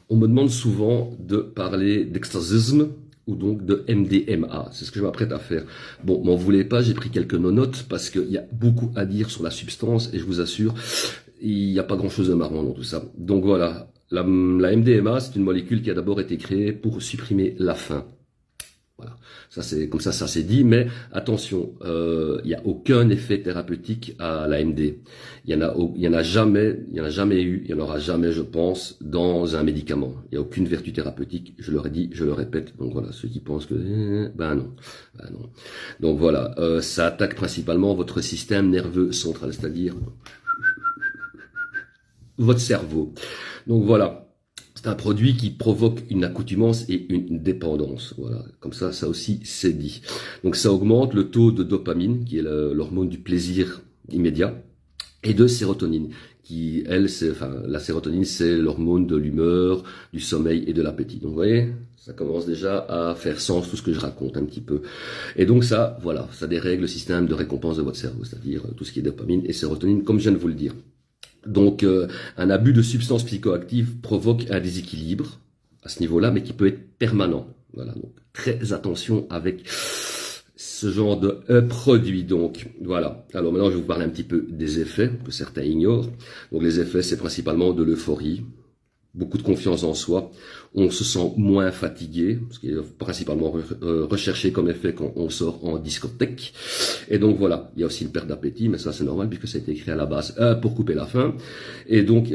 On me demande souvent de parler d'extasisme ou donc de MDMA. C'est ce que je m'apprête à faire. Bon, m'en voulez pas, j'ai pris quelques notes parce qu'il y a beaucoup à dire sur la substance et je vous assure, il n'y a pas grand-chose de marrant dans tout ça. Donc voilà, la MDMA, c'est une molécule qui a d'abord été créée pour supprimer la faim. Voilà, ça c'est comme ça c'est dit, mais attention, il n'y a aucun effet thérapeutique à l'AMD. Il y en a jamais eu, il y en aura jamais, je pense, dans un médicament. Il n'y a aucune vertu thérapeutique. Je leur ai dit, je le répète. Donc voilà, ceux qui pensent que, ben non. Donc voilà, ça attaque principalement votre système nerveux central, c'est-à-dire votre cerveau. Donc voilà. C'est un produit qui provoque une accoutumance et une dépendance. Voilà, comme ça aussi c'est dit. Donc ça augmente le taux de dopamine, qui est l'hormone du plaisir immédiat, et de sérotonine, qui elle, la sérotonine, c'est l'hormone de l'humeur, du sommeil et de l'appétit. Donc vous voyez, ça commence déjà à faire sens tout ce que je raconte un petit peu. Et donc ça, voilà, ça dérègle le système de récompense de votre cerveau, c'est-à-dire tout ce qui est dopamine et sérotonine, comme je viens de vous le dire. Donc, un abus de substances psychoactives provoque un déséquilibre à ce niveau-là, mais qui peut être permanent. Voilà, donc très attention avec ce genre de produit. Donc, voilà. Alors maintenant, je vais vous parler un petit peu des effets que certains ignorent. Donc, les effets, c'est principalement de l'euphorie, beaucoup de confiance en soi, on se sent moins fatigué, ce qui est principalement recherché comme effet quand on sort en discothèque. Et donc voilà, il y a aussi une perte d'appétit, mais ça c'est normal puisque ça a été créé à la base pour couper la faim. Et donc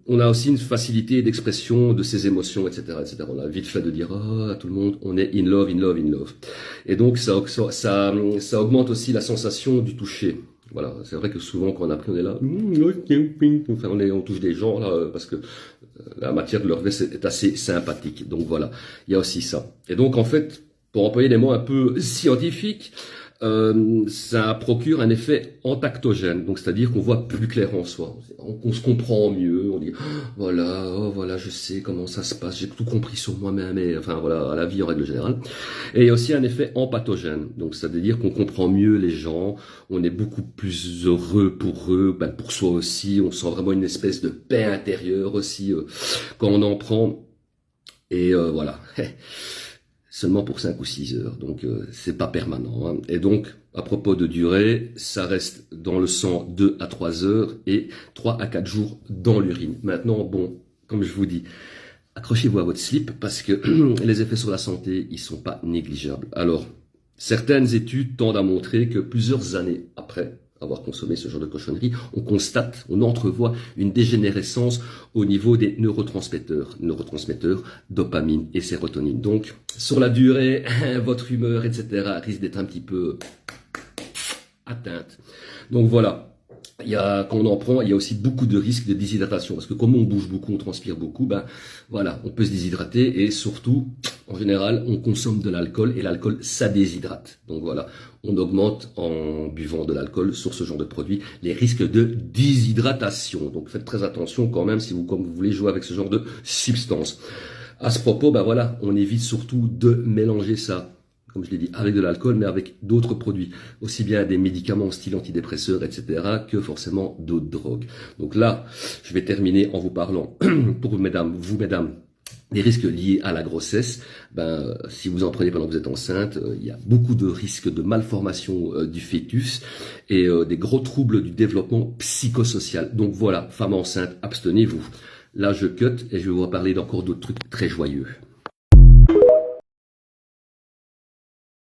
on a aussi une facilité d'expression de ses émotions, etc., etc. On a vite fait de dire à tout le monde, on est in love, in love, in love. Et donc ça augmente aussi la sensation du toucher. Voilà, c'est vrai que souvent quand on a pris, on est là, enfin, on touche des gens là parce que la matière de leur veste est assez sympathique. Donc voilà, il y a aussi ça. Et donc en fait, pour employer des mots un peu scientifiques, ça procure un effet entactogène, donc c'est-à-dire qu'on voit plus clair en soi, on se comprend mieux, on dit voilà, je sais comment ça se passe, j'ai tout compris sur moi-même, et enfin voilà, à la vie en règle générale. Et il y a aussi un effet empathogène, donc c'est-à-dire qu'on comprend mieux les gens, on est beaucoup plus heureux pour eux, pour soi aussi, on sent vraiment une espèce de paix intérieure aussi quand on en prend, et voilà. Seulement pour 5 ou 6 heures, donc c'est pas permanent. Hein. Et donc, à propos de durée, ça reste dans le sang 2 à 3 heures et 3 à 4 jours dans l'urine. Maintenant, bon, comme je vous dis, accrochez-vous à votre slip parce que les effets sur la santé, ils sont pas négligeables. Alors, certaines études tendent à montrer que plusieurs années après avoir consommé ce genre de cochonnerie, on entrevoit une dégénérescence au niveau des neurotransmetteurs, dopamine et sérotonine. Donc, sur la durée, votre humeur, etc. risque d'être un petit peu atteinte. Donc voilà. Quand on en prend, il y a aussi beaucoup de risques de déshydratation parce que comme on bouge beaucoup, on transpire beaucoup, voilà, on peut se déshydrater et surtout, en général, on consomme de l'alcool et l'alcool, ça déshydrate. Donc voilà, on augmente en buvant de l'alcool sur ce genre de produit les risques de déshydratation. Donc faites très attention quand même si comme vous voulez jouer avec ce genre de substance. À ce propos, voilà, on évite surtout de mélanger ça, comme je l'ai dit, avec de l'alcool, mais avec d'autres produits, aussi bien des médicaments style antidépresseurs, etc., que forcément d'autres drogues. Donc là, je vais terminer en vous parlant, pour vous mesdames, des risques liés à la grossesse. Si vous en prenez pendant que vous êtes enceinte, il y a beaucoup de risques de malformation du fœtus et des gros troubles du développement psychosocial. Donc voilà, femmes enceintes, abstenez-vous. Là, je cut et je vais vous parler d'encore d'autres trucs très joyeux.